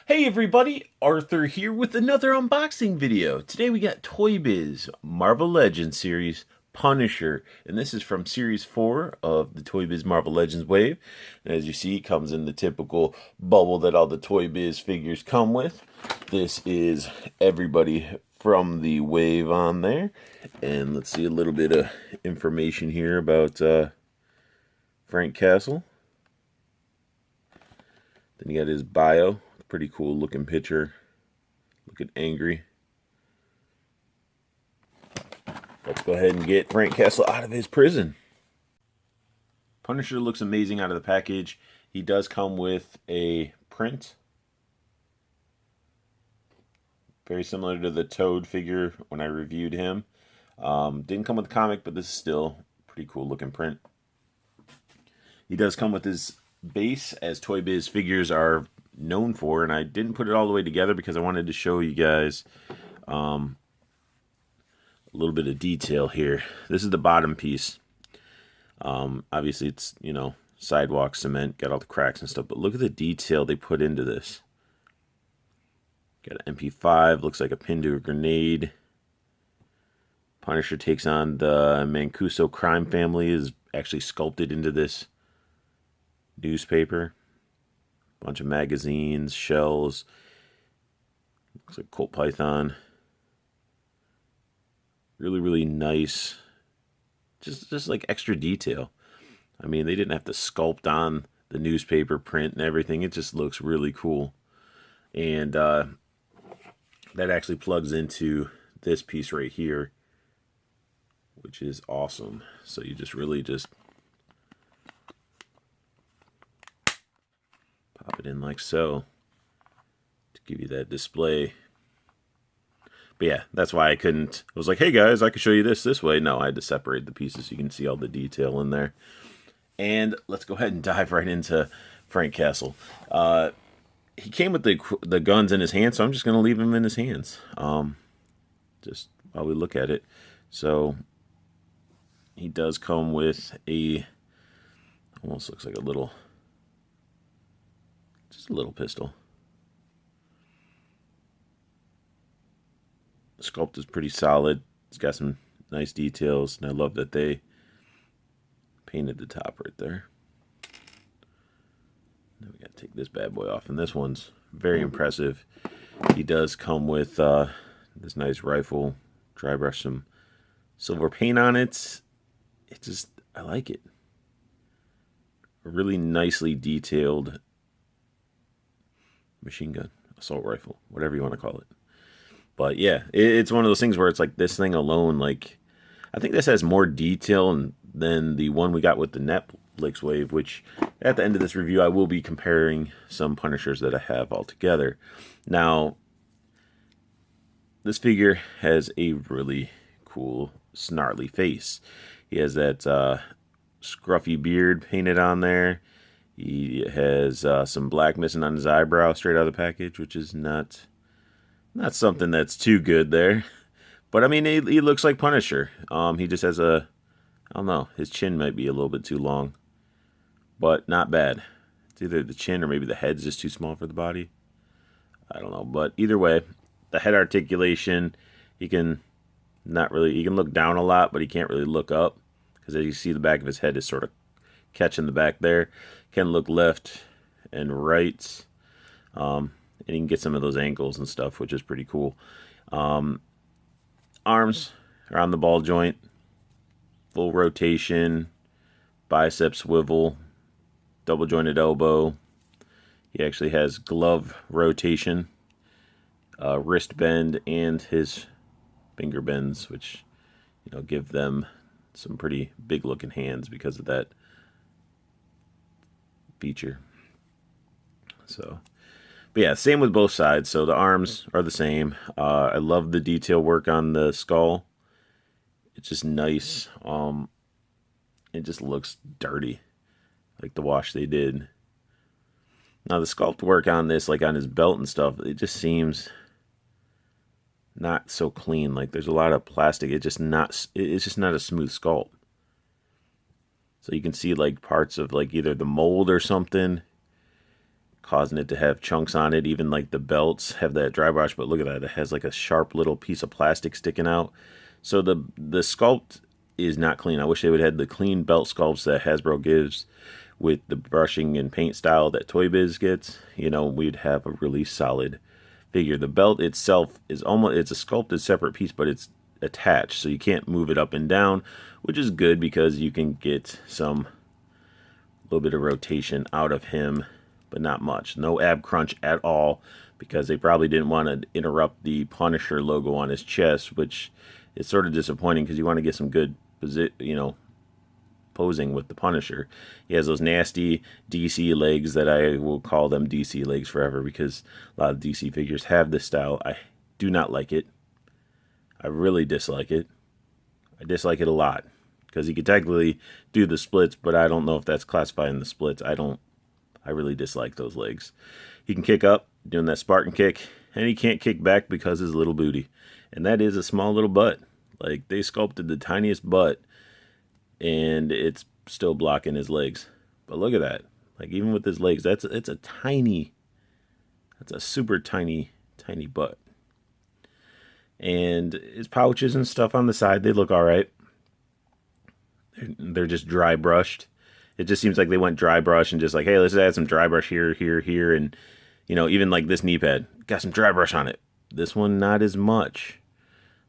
Hey everybody, Arthur here with another unboxing video. Today we got Toy Biz Marvel Legends series Punisher, and this is from series 4 of the Toy Biz Marvel Legends wave. And as you see, it comes in the typical bubble that all the Toy Biz figures come with. This is everybody from the wave on there. And let's see a little bit of information here about Frank Castle. Then you got his bio. Pretty cool looking picture. Looking angry. Let's go ahead and get Frank Castle out of his prison. Punisher looks amazing out of the package. He does come with a print. Very similar to the Toad figure when I reviewed him. Didn't come with the comic, but this is still a pretty cool looking print. He does come with his base, as Toy Biz figures are known for, and I didn't put it all the way together because I wanted to show you guys a little bit of detail here. This is the bottom piece. Obviously it's, you know, sidewalk cement, got all the cracks and stuff, but look at the detail they put into this. Got an MP5, looks like a pin to a grenade. Punisher takes on the Mancuso crime family, is actually sculpted into this newspaper. Bunch of magazines, shells. Looks like Colt Python. Really, really nice. Just like extra detail. I mean, they didn't have to sculpt on the newspaper print and everything. It just looks really cool. And that actually plugs into this piece right here, which is awesome. So you just really just pop it in like so to give you that display. But yeah, that's why I couldn't. I was like, hey guys, I could show you this way. No, I had to separate the pieces so you can see all the detail in there. And let's go ahead and dive right into Frank Castle. He came with the guns in his hands, so I'm just going to leave them in his hands. Just while we look at it. So he does come with a, almost looks like a little, just a little pistol. The sculpt is pretty solid. It's got some nice details, and I love that they painted the top right there. Now we got to take this bad boy off, and this one's very impressive. He does come with this nice rifle, dry brush some silver paint on it. It just, I like it. A really nicely detailed machine gun, assault rifle, whatever you want to call it. But yeah, it's one of those things where it's like this thing alone, like, I think this has more detail than the one we got with the Netflix wave, which at the end of this review, I will be comparing some Punishers that I have all together. Now, this figure has a really cool, snarly face. He has that scruffy beard painted on there. He has some black missing on his eyebrow straight out of the package, which is not something that's too good there. But, I mean, he looks like Punisher. He just has I don't know, his chin might be a little bit too long. But not bad. It's either the chin or maybe the head's just too small for the body. I don't know. But either way, the head articulation, he can look down a lot, but he can't really look up. Because as you see, the back of his head is sort of catching the back there. Can look left and right. And he can get some of those ankles and stuff, which is pretty cool. Arms are on the ball joint. Full rotation. Bicep swivel. Double jointed elbow. He actually has glove rotation. Wrist bend and his finger bends, which, you know, give them some pretty big looking hands because of that feature. So, but yeah, same with both sides. So the arms are the same. I love the detail work on the skull. It's just nice. It just looks dirty, like the wash they did. Now the sculpt work on this, like on his belt and stuff, it just seems not so clean. Like there's a lot of plastic. It's just not a smooth sculpt. So you can see like parts of like either the mold or something causing it to have chunks on it. Even like the belts have that dry brush, but look at that. It has like a sharp little piece of plastic sticking out. So the sculpt is not clean. I wish they would have had the clean belt sculpts that Hasbro gives with the brushing and paint style that Toy Biz gets. You know, we'd have a really solid figure. The belt itself is it's a sculpted separate piece, but it's attached, so you can't move it up and down, which is good because you can get some little bit of rotation out of him, but not much. No ab crunch at all, because they probably didn't want to interrupt the Punisher logo on his chest, which is sort of disappointing because you want to get some good posing with the Punisher. He has those nasty DC legs that I will call them DC legs forever, because a lot of DC figures have this style. I do not like it. I really dislike it. I dislike it a lot, because he could technically do the splits, but I don't know if that's classifying the splits. I really dislike those legs. He can kick up, doing that Spartan kick, and he can't kick back because his little booty. And that is a small little butt. Like, they sculpted the tiniest butt, and it's still blocking his legs. But look at that. Like, even with his legs, that's a super tiny butt. And his pouches and stuff on the side, they look all right. They're just dry brushed. It just seems like they went dry brush and just like, hey, let's add some dry brush here, and even like this knee pad got some dry brush on it. This one, not as much.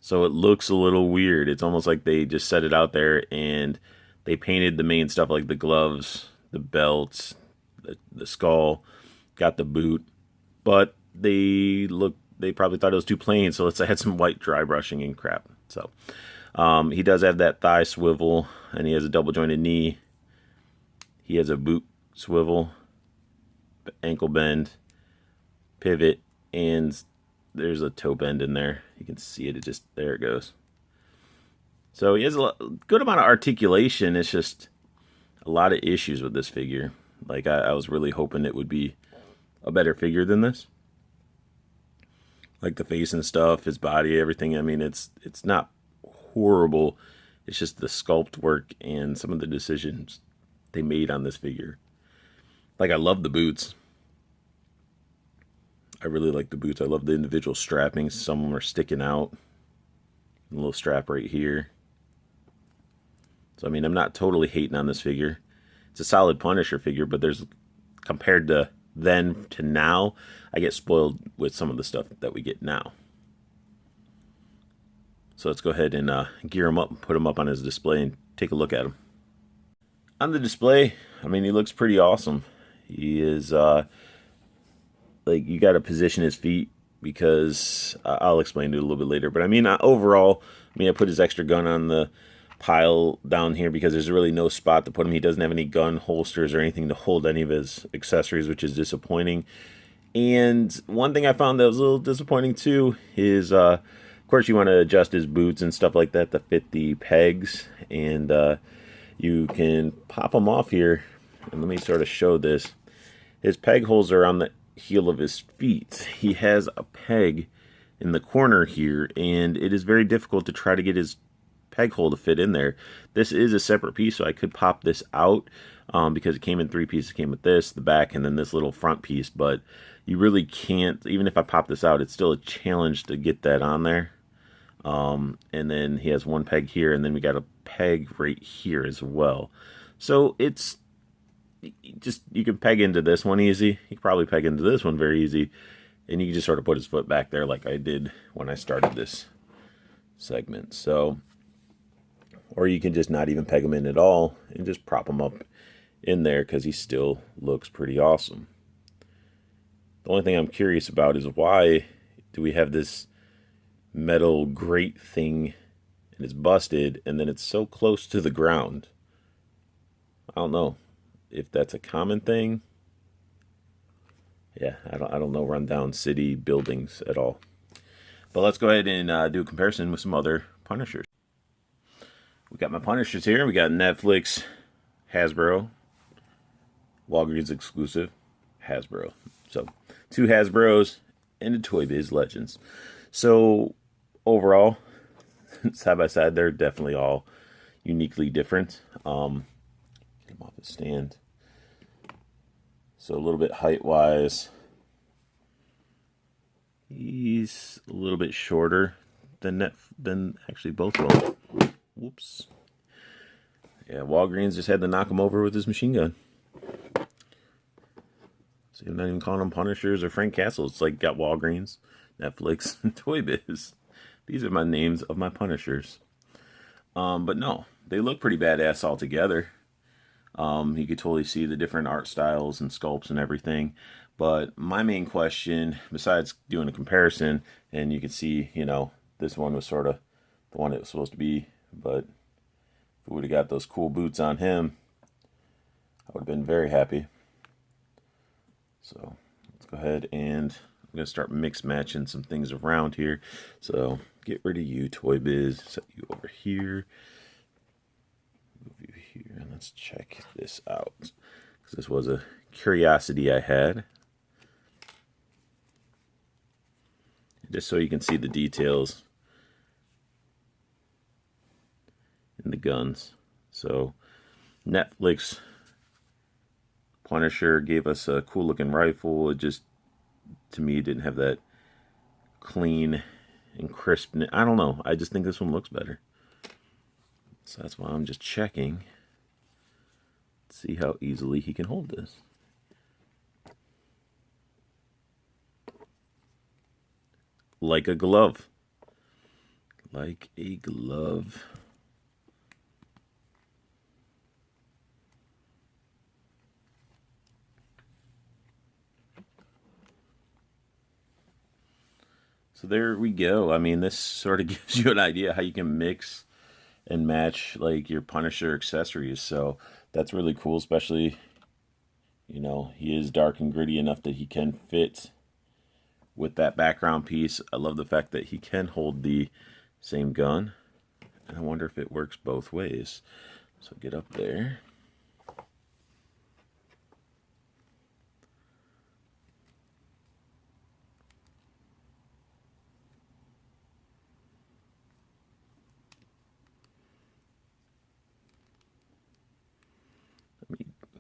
So it looks a little weird. It's almost like they just set it out there and they painted the main stuff, like the gloves, the belts, the skull, got the boot, but they probably thought it was too plain, so let's add some white dry brushing and crap. So he does have that thigh swivel, and he has a double jointed knee. He has a boot swivel, ankle bend, pivot, and there's a toe bend in there. You can see it. There it goes. So he has a good amount of articulation. It's just a lot of issues with this figure. Like, I was really hoping it would be a better figure than this. Like the face and stuff, his body, everything. I mean, it's not horrible. It's just the sculpt work and some of the decisions they made on this figure. Like, I love the boots. I really like the boots. I love the individual strappings. Some of them are sticking out. A little strap right here. So, I mean, I'm not totally hating on this figure. It's a solid Punisher figure, but compared to then to now, I get spoiled with some of the stuff that we get now. So let's go ahead and gear him up and put him up on his display and take a look at him. On the display, I mean, he looks pretty awesome. He is, like, you got to position his feet, because I'll explain it a little bit later. But I mean, overall, I put his extra gun on the pile down here because there's really no spot to put him. He doesn't have any gun holsters or anything to hold any of his accessories, which is disappointing. And one thing I found that was a little disappointing too is, of course, you want to adjust his boots and stuff like that to fit the pegs, and you can pop them off here. And let me sort of show this. His peg holes are on the heel of his feet. He has a peg in the corner here, and it is very difficult to try to get his peg hole to fit in there. This is a separate piece, so I could pop this out because it came in 3 pieces. It came with this, the back, and then this little front piece, but you really can't, even if I pop this out, it's still a challenge to get that on there. And then he has one peg here, and then we got a peg right here as well. So it's you can peg into this one easy. You can probably peg into this one very easy, and you can just sort of put his foot back there like I did when I started this segment. So, or you can just not even peg him in at all and just prop him up in there, because he still looks pretty awesome. The only thing I'm curious about is, why do we have this metal grate thing and it's busted and then it's so close to the ground? I don't know if that's a common thing. Yeah, I don't know rundown city buildings at all. But let's go ahead and do a comparison with some other Punishers. We got my Punishers here. We got Netflix, Hasbro, Walgreens exclusive, Hasbro. So 2 Hasbros and a Toy Biz Legends. So overall, side by side, they're definitely all uniquely different. Get them off the stand. So a little bit height-wise, he's a little bit shorter than actually both of them. Whoops. Yeah, Walgreens just had to knock him over with his machine gun. So I'm not even calling them Punishers or Frank Castle. It's like got Walgreens, Netflix, and Toy Biz. These are my names of my Punishers. But no, they look pretty badass all together. You could totally see the different art styles and sculpts and everything. But my main question, besides doing a comparison, and you can see, you know, this one was sort of the one it was supposed to be, but if we would have got those cool boots on him, I would have been very happy. So let's go ahead and I'm going to start mix matching some things around here. So get rid of you, Toy Biz. Set you over here. Move you here. And let's check this out, because this was a curiosity I had. Just so you can see the details in the guns. So Netflix Punisher gave us a cool looking rifle. It just, to me, didn't have that clean and crisp. I don't know. I just think this one looks better. So that's why I'm just checking. See how easily he can hold this. Like a glove. Like a glove. So there we go. I mean, this sort of gives you an idea how you can mix and match like your Punisher accessories. So that's really cool, especially, you know, he is dark and gritty enough that he can fit with that background piece. I love the fact that he can hold the same gun. And I wonder if it works both ways. So get up there.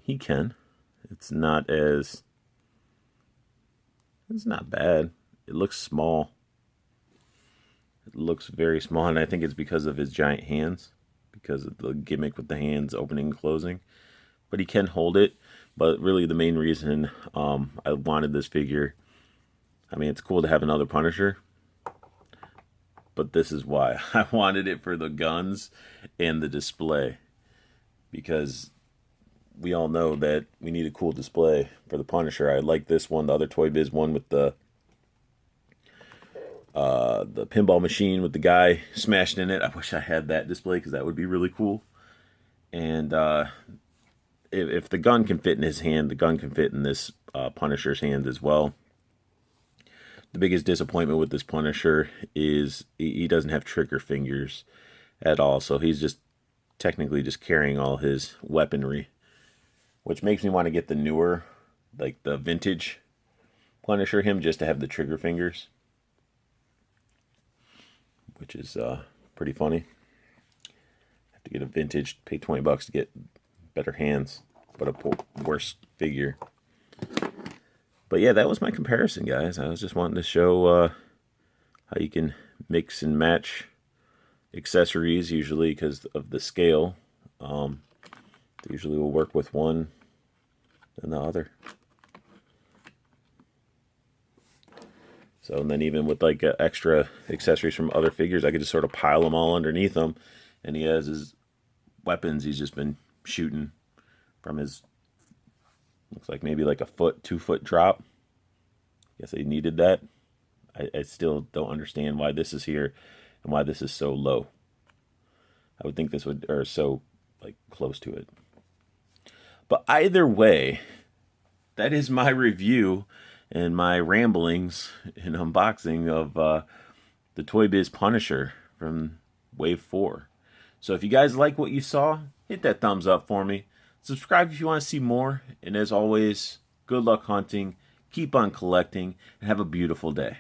He can. It's not bad. It looks small. It looks very small, and I think it's because of his giant hands, because of the gimmick with the hands opening and closing. But he can hold it. But really the main reason I wanted this figure, I mean, it's cool to have another Punisher, but this is why. I wanted it for the guns and the display, because we all know that we need a cool display for the Punisher. I like this one, the other Toy Biz one with the pinball machine with the guy smashed in it. I wish I had that display, because that would be really cool. And if the gun can fit in his hand, the gun can fit in this Punisher's hand as well. The biggest disappointment with this Punisher is he doesn't have trigger fingers at all. So he's just technically just carrying all his weaponry, which makes me want to get the newer, like the vintage Punisher him, just to have the trigger fingers, which is pretty funny. Have to get a vintage, pay $20 to get better hands, but a worse figure. But yeah, that was my comparison, guys. I was just wanting to show how you can mix and match accessories, usually because of the scale. Usually we'll work with one than the other. So, and then even with like extra accessories from other figures, I could just sort of pile them all underneath him. And he has his weapons he's just been shooting from his, looks like maybe like a 2-foot drop. Guess they needed that. I still don't understand why this is here and why this is so low. I would think this would, or so like close to it. But either way, that is my review and my ramblings and unboxing of the Toy Biz Punisher from Wave 4. So if you guys like what you saw, hit that thumbs up for me. Subscribe if you want to see more. And as always, good luck hunting, keep on collecting, and have a beautiful day.